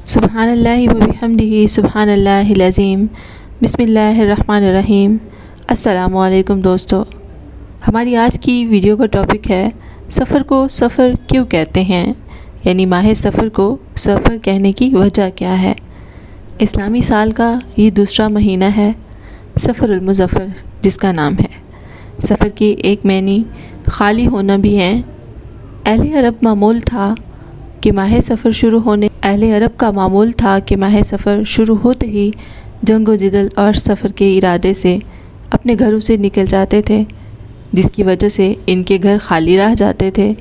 سبحان اللہ و بحمدہ سبحان اللہ العظیم بسم اللہ الرحمن الرحیم۔ السلام علیکم دوستو، ہماری آج کی ویڈیو کا ٹاپک ہے سفر کو سفر کیوں کہتے ہیں، یعنی ماہ سفر کو سفر کہنے کی وجہ کیا ہے۔ اسلامی سال کا یہ دوسرا مہینہ ہے سفر المظفر جس کا نام ہے۔ سفر کے ایک معنی خالی ہونا بھی ہیں۔ اہل عرب کا معمول تھا کہ ماہ سفر شروع ہوتے ہی جنگ و جدل اور سفر کے ارادے سے اپنے گھروں سے نکل جاتے تھے، جس کی وجہ سے ان کے گھر خالی رہ جاتے تھے۔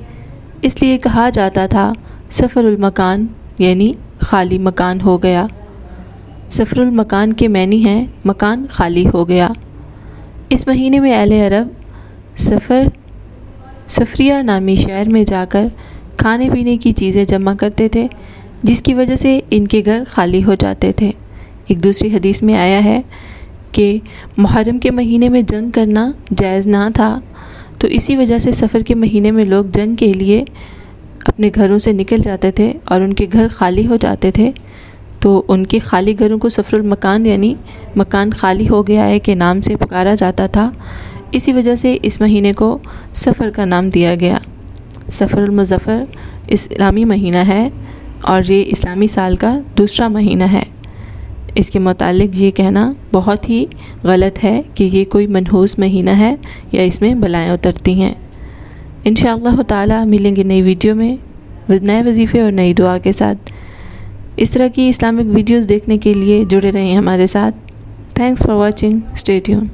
اس لیے کہا جاتا تھا سفر المکان، یعنی خالی مکان ہو گیا۔ سفر المکان کے معنی ہیں مکان خالی ہو گیا۔ اس مہینے میں اہل عرب سفریہ نامی شہر میں جا کر کھانے پینے کی چیزیں جمع کرتے تھے، جس کی وجہ سے ان کے گھر خالی ہو جاتے تھے۔ ایک دوسری حدیث میں آیا ہے کہ محرم کے مہینے میں جنگ کرنا جائز نہ تھا، تو اسی وجہ سے سفر کے مہینے میں لوگ جنگ کے لیے اپنے گھروں سے نکل جاتے تھے اور ان کے گھر خالی ہو جاتے تھے، تو ان کے خالی گھروں کو سفر المکان یعنی مکان خالی ہو گیا ہے کے نام سے پکارا جاتا تھا۔ اسی وجہ سے اس مہینے کو سفر کا نام دیا گیا۔ سفر المظفر اسلامی مہینہ ہے اور یہ اسلامی سال کا دوسرا مہینہ ہے۔ اس کے متعلق یہ کہنا بہت ہی غلط ہے کہ یہ کوئی منحوس مہینہ ہے یا اس میں بلائیں اترتی ہیں۔ انشاءاللہ تعالی ملیں گے نئی ویڈیو میں نئے وظیفے اور نئی دعا کے ساتھ۔ اس طرح کی اسلامک ویڈیوز دیکھنے کے لیے جڑے رہیں ہمارے ساتھ۔ Thanks for watching, stay tune.